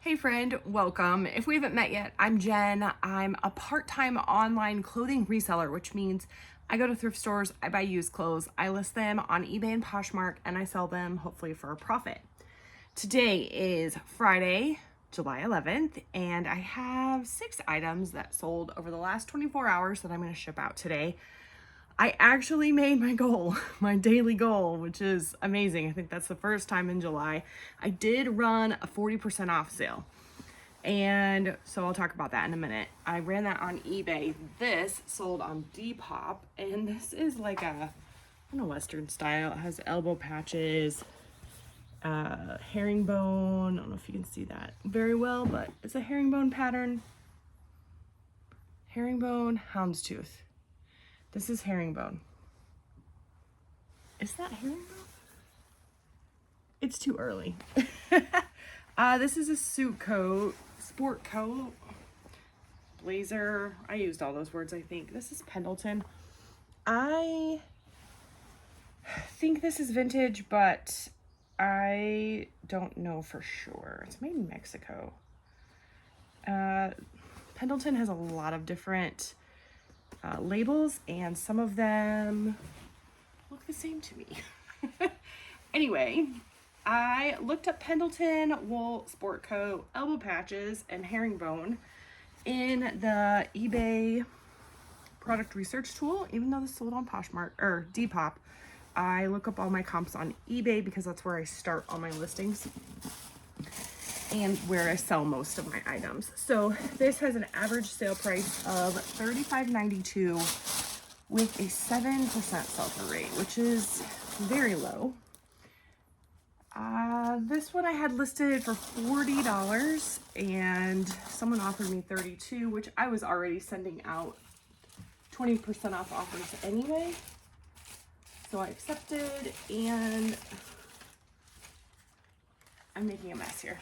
Hey friend, welcome. If we haven't met yet, I'm Jen. I'm a part-time online clothing reseller, which means I go to thrift stores, I buy used clothes, I list them on eBay and Poshmark, and I sell them hopefully for a profit. Today is Friday, July 11th, and I have 6 items that sold over the last 24 hours that I'm going to ship out today. I actually made my goal, my daily goal, which is amazing. I think that's the first time in July. I did run a 40% off sale. And so I'll talk about that in a minute. I ran that on eBay. This sold on Depop, and this is like a Western style. It has elbow patches, herringbone. I don't know if you can see that very well, but it's a herringbone pattern. Herringbone, houndstooth. This is herringbone. Is that herringbone? It's too early. This is a suit coat, sport coat, blazer. I used all those words, I think. This is Pendleton. I think this is vintage, but I don't know for sure. It's made in Mexico. Pendleton has a lot of different labels, and some of them look the same to me. Anyway, I looked up Pendleton wool sport coat, elbow patches, and herringbone in the eBay product research tool. Even though this sold on Poshmark or Depop, I look up all my comps on eBay because that's where I start all my listings and where I sell most of my items. So this has an average sale price of $35.92 with a 7% sell-through rate, which is very low. This one I had listed for $40 and someone offered me $32, which I was already sending out 20% off offers anyway. So I accepted, and I'm making a mess here.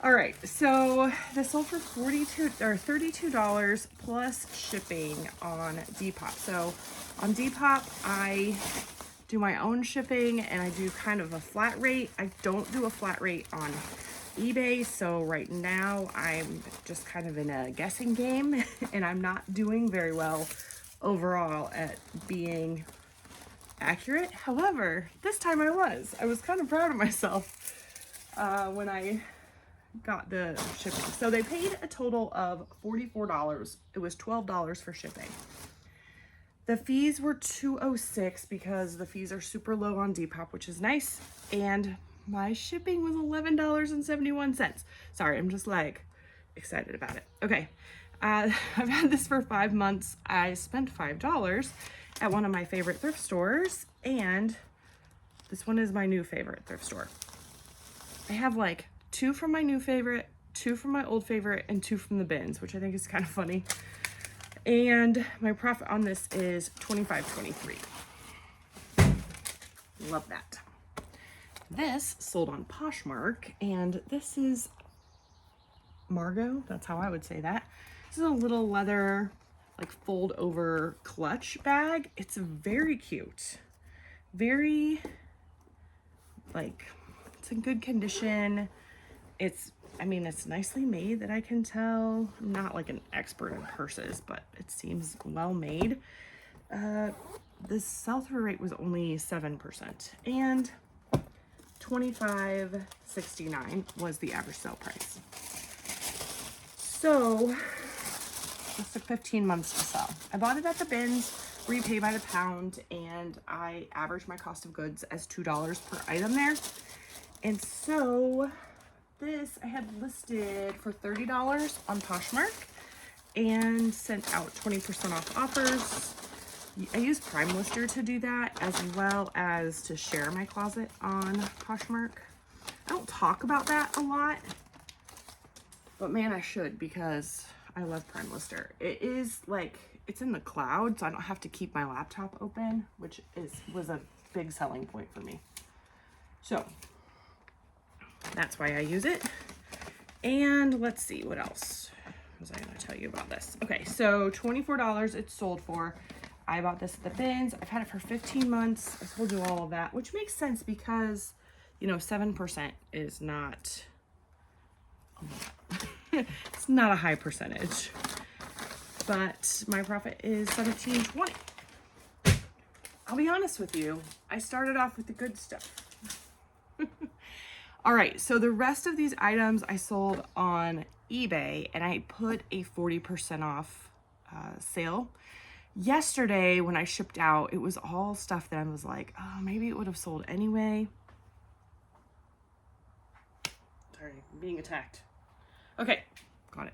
All right, so this sold for $32 plus shipping on Depop. So on Depop, I do my own shipping and I do kind of a flat rate. I don't do a flat rate on eBay. So right now I'm just kind of in a guessing game and I'm not doing very well overall at being accurate. However, this time I was kind of proud of myself when I got the shipping. So they paid a total of $44. It was $12 for shipping. The fees were $206 because the fees are super low on Depop, which is nice. And my shipping was $11.71. Sorry, I'm just like excited about it. Okay. I've had this for 5 months. I spent $5 at one of my favorite thrift stores, and this one is my new favorite thrift store. I have like 2 from my new favorite, 2 from my old favorite, and 2 from the bins, which I think is kind of funny. And my profit on this is $25.23. Love that. This sold on Poshmark, and this is Margot. That's how I would say that. This is a little leather, like fold over clutch bag. It's very cute. Very, like, it's in good condition. It's nicely made, that I can tell. I'm not like an expert in purses, but it seems well made. The sell-through rate was only 7%, and $25.69 was the average sale price. So this took 15 months to sell. I bought it at the bins, repay by the pound, and I averaged my cost of goods as $2 per item there. And so this I had listed for $30 on Poshmark and sent out 20% off offers. I use Prime Lister to do that, as well as to share my closet on Poshmark. I don't talk about that a lot, but man, I should, because I love Prime Lister. It is like, it's in the cloud, so I don't have to keep my laptop open, which was a big selling point for me. So that's why I use it. And let's see, what else was I going to tell you about this? Okay, so $24 it sold for. I bought this at the bins. I've had it for 15 months. I told you all of that, which makes sense because you know, 7% is not, it's not a high percentage, but my profit is $17.20. I'll be honest with you, I started off with the good stuff. All right, so the rest of these items I sold on eBay, and I put a 40% off sale. Yesterday when I shipped out, it was all stuff that I was like, oh, maybe it would have sold anyway. Sorry, I'm being attacked. Okay, got it.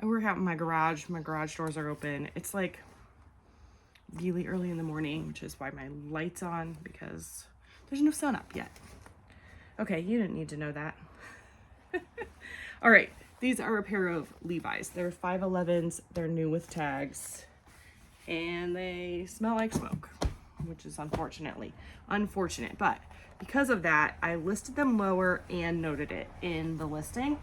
I work out in my garage. My garage doors are open. It's like really early in the morning, which is why my light's on, because there's no sun up yet. Okay, you didn't need to know that. All right, these are a pair of Levi's. They're 511s. They're new with tags, and they smell like smoke, which is unfortunate. But because of that, I listed them lower and noted it in the listing.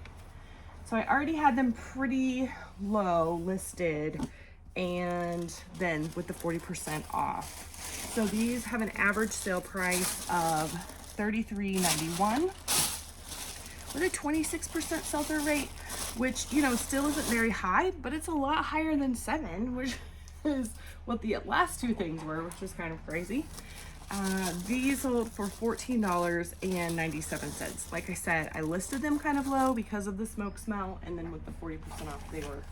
So I already had them pretty low listed, and then with the 40% off. So these have an average sale price of $33.91 with a 26% sell-through rate, which, you know, still isn't very high, but it's a lot higher than 7, which is what the last two things were, which was kind of crazy. These sold for $14.97. Like I said, I listed them kind of low because of the smoke smell, and then with the 40% off, they were,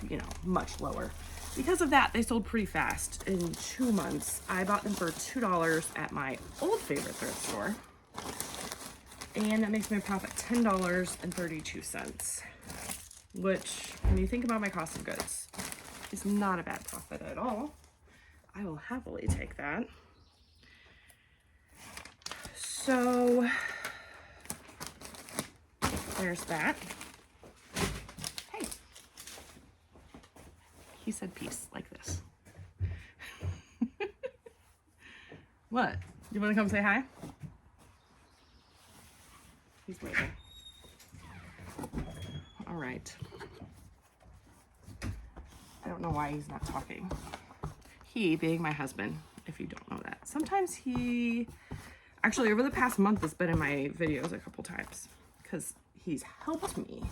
you know, much lower. Because of that, they sold pretty fast. In 2 months, I bought them for $2 at my old favorite thrift store. And that makes my profit $10.32, which, when you think about my cost of goods, is not a bad profit at all. I will happily take that. So, there's that. Hey. He said peace, like this. What? You want to come say hi? He's waiting. All right. I don't know why he's not talking. He, being my husband, if you don't know that. Sometimes he, actually over the past month, has been in my videos a couple times because he's helped me,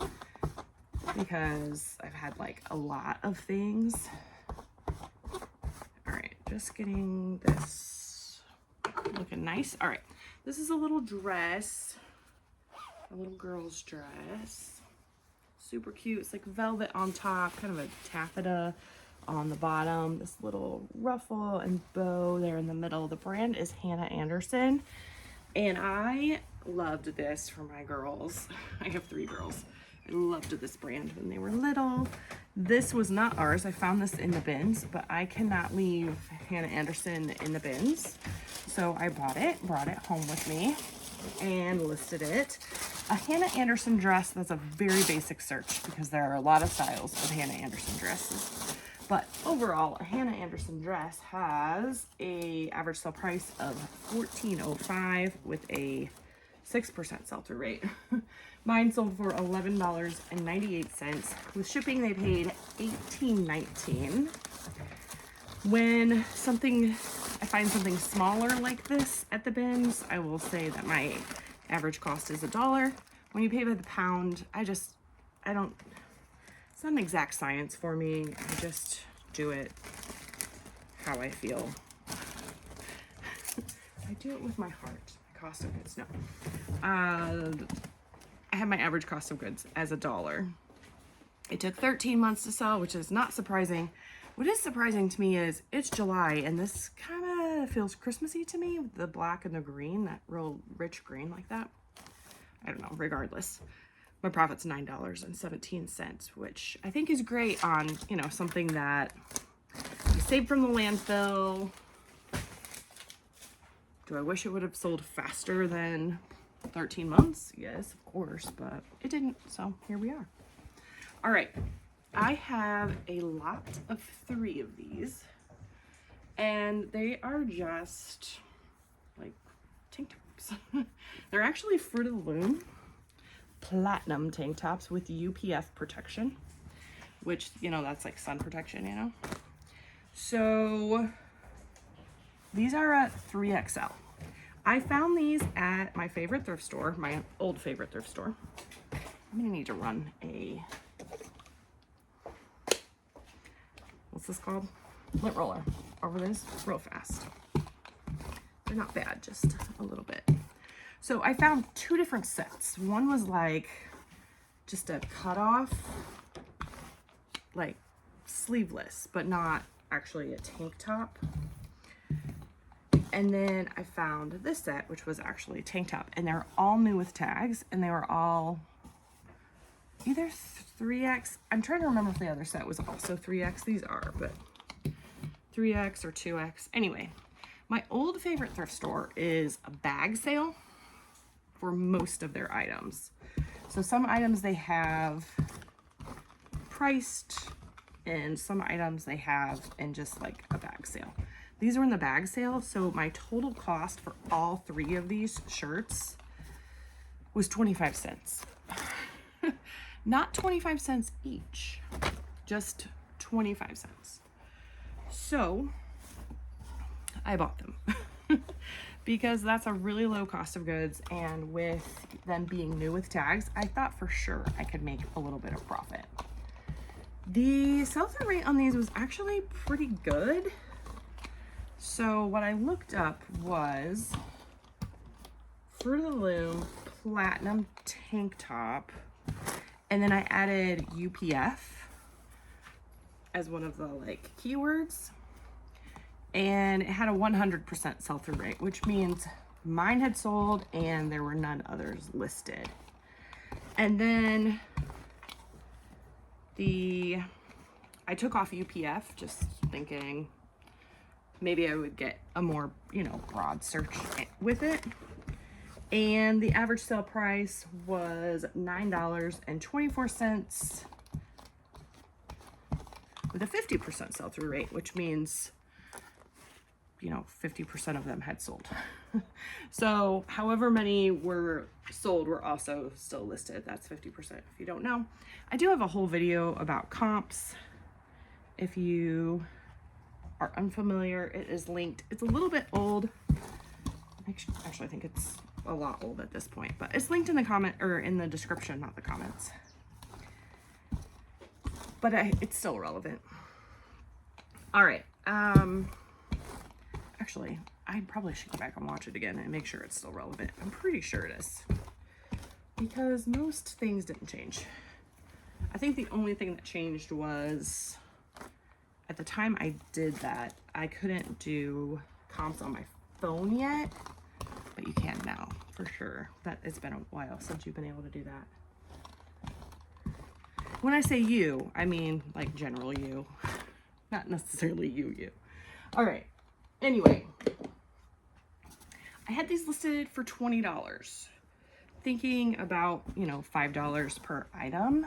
because I've had like a lot of things. All right, just getting this looking nice. All right, this is a little dress, a little girl's dress. Super cute. It's like velvet on top, kind of a taffeta on the bottom. This little ruffle and bow there in the middle. The brand is Hannah Anderson, and I loved this for my girls. I have 3 girls. I loved this brand when they were little. This was not ours. I found this in the bins, but I cannot leave Hannah Anderson in the bins. So I bought it, brought it home with me, and listed it. A Hannah Anderson dress, that's a very basic search because there are a lot of styles of Hannah Anderson dresses. But overall, a Hannah Anderson dress has a average sale price of $14.05 with a 6% sell-through rate. Mine sold for $11.98. With shipping, they paid $18.19. When I find something smaller like this at the bins, I will say that my average cost is $1. When you pay by the pound, it's not an exact science for me. I just do it how I feel. I do it with my heart. Cost of goods, no. I have my average cost of goods as $1. It took 13 months to sell, which is not surprising. What is surprising to me is it's July, and this kind of feels Christmassy to me with the black and the green, that real rich green like that. I don't know, regardless. My profit's $9.17, which I think is great on, you know, something that you saved from the landfill. Do I wish it would have sold faster than 13 months? Yes, of course, but it didn't, so here we are. All right, I have a lot of 3 of these, and they are just like tank tops. They're actually Fruit of the Loom platinum tank tops with UPF protection, which, you know, that's like sun protection, you know. So these are a 3XL. I found these at my favorite thrift store, my old favorite thrift store. I'm gonna need to run a, what's this called? Lint roller over this real fast. They're not bad, just a little bit. So I found two different sets. One was like just a cutoff, like sleeveless, but not actually a tank top. And then I found this set, which was actually a tank top, and they're all new with tags, and they were all either 3X. I'm trying to remember if the other set was also 3X. These are, but 3X or 2X. Anyway, my old favorite thrift store is a bag sale for most of their items. So some items they have priced, and some items they have in just like a bag sale. These were in the bag sale, so my total cost for all three of these shirts was 25 cents. Not 25 cents each, just 25 cents. So I bought them because that's a really low cost of goods, and with them being new with tags, I thought for sure I could make a little bit of profit. The sell-through rate on these was actually pretty good. So what I looked up was Fruit of the Loom Platinum tank top, and then I added UPF as one of the like keywords, and it had a 100% sell-through rate, which means mine had sold and there were none others listed. And then I took off UPF, just thinking maybe I would get a more, broad search with it. And the average sale price was $9.24 with a 50% sell-through rate, which means, 50% of them had sold. So however many were sold were also still listed. That's 50% if you don't know. I do have a whole video about comps. If you are unfamiliar, it is linked. It's a little bit old. Actually, I think it's a lot old at this point, but it's linked in the comment or in the description, not the comments. But it's still relevant. All right. Actually, I probably should go back and watch it again and make sure it's still relevant. I'm pretty sure it is, because most things didn't change. I think the only thing that changed was at the time I did that, I couldn't do comps on my phone yet, but you can now for sure. That it's been a while since you've been able to do that. When I say you, I mean like general you, not necessarily you. All right. Anyway, I had these listed for $20, thinking about, $5 per item.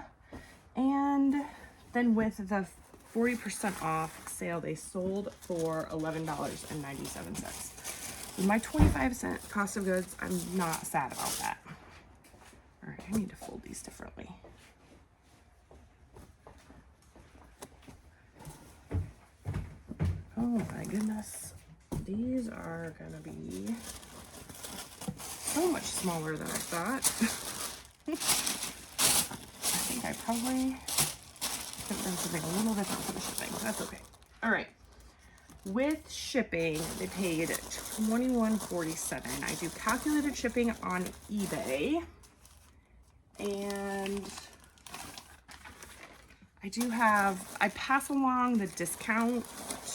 And then with the 40% off sale, they sold for $11.97. With my 25-cent cost of goods, I'm not sad about that. All right, I need to fold these differently. Oh my goodness. These are gonna be so much smaller than I thought. I think I probably could have done something a little different for the shipping. That's okay. All right. With shipping, they paid $21.47. I do calculated shipping on eBay, and I pass along the discount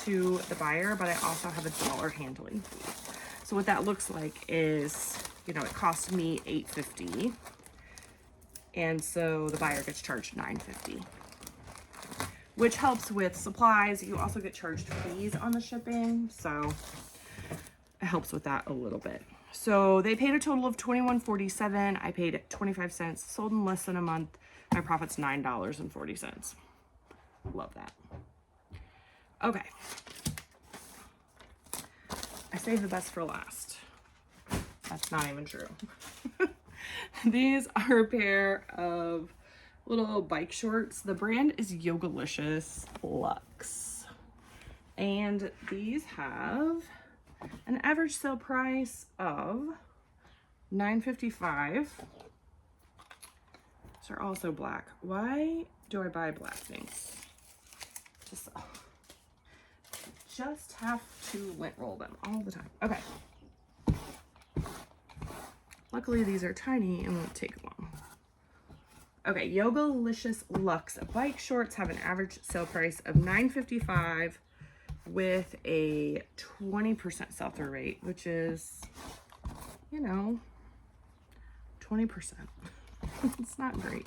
to the buyer, but I also have $1 handling fee. So what that looks like is, it cost me $8.50, and so the buyer gets charged $9.50, which helps with supplies. You also get charged fees on the shipping, so it helps with that a little bit. So they paid a total of $21.47. I paid 25 cents, sold in less than a month. My profit's $9.40. Love that. Okay. I saved the best for last. That's not even true. These are a pair of little bike shorts. The brand is Yogalicious Luxe. And these have an average sale price of $9.55. These are also black. Why do I buy black things? Just have to lint roll them all the time. Okay. Luckily, these are tiny and won't take long. Okay, Yogalicious Luxe bike shorts have an average sale price of $9.55 with a 20% sell-through rate, which is, you know, 20%. It's not great.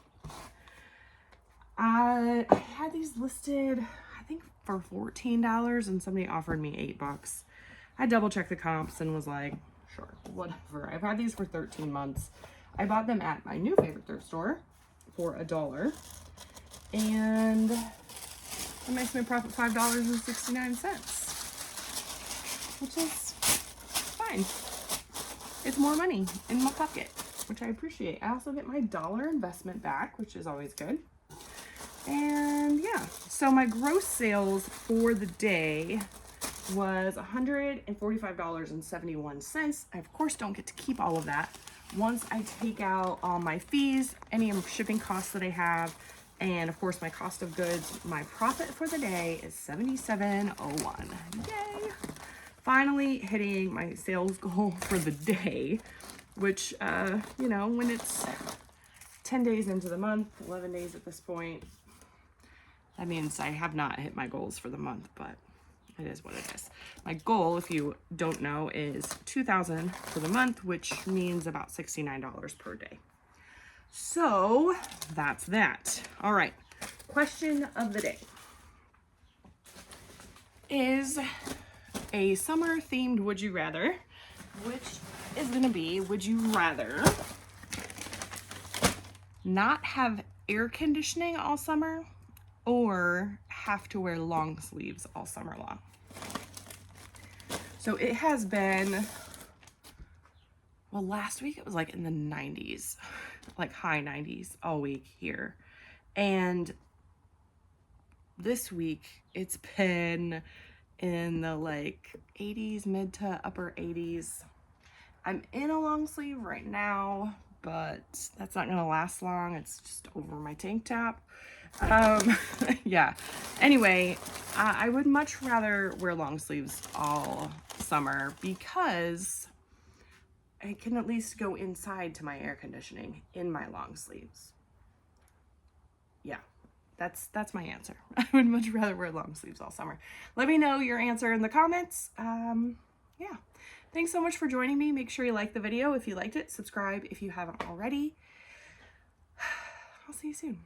I had these listed, I think, for $14, and somebody offered me $8. I double-checked the comps and was like, sure, whatever. I've had these for 13 months. I bought them at my new favorite thrift store for $1, and that makes my profit $5.69, which is fine. It's more money in my pocket, which I appreciate. I also get my $1 investment back, which is always good. And yeah, so my gross sales for the day was $145.71. I of course don't get to keep all of that. Once I take out all my fees, any shipping costs that I have, and of course my cost of goods, my profit for the day is $77.01. Yay! Finally hitting my sales goal for the day, which, you know, when it's 10 days into the month, 11 days at this point, that means I have not hit my goals for the month, but it is what it is. My goal, if you don't know, is $2,000 for the month, which means about $69 per day. So that's that. All right. Question of the day is a summer themed would you rather, which is going to be, would you rather not have air conditioning all summer or have to wear long sleeves all summer long? So it has been, well, last week it was like in the 90s, like high 90s all week here. And this week it's been in the like 80s, mid to upper 80s. I'm in a long sleeve right now, but that's not gonna last long. It's just over my tank top. Yeah. Anyway, I would much rather wear long sleeves all summer because I can at least go inside to my air conditioning in my long sleeves. Yeah, that's my answer. I would much rather wear long sleeves all summer. Let me know your answer in the comments. Yeah. Thanks so much for joining me. Make sure you like the video if you liked it. Subscribe if you haven't already. I'll see you soon.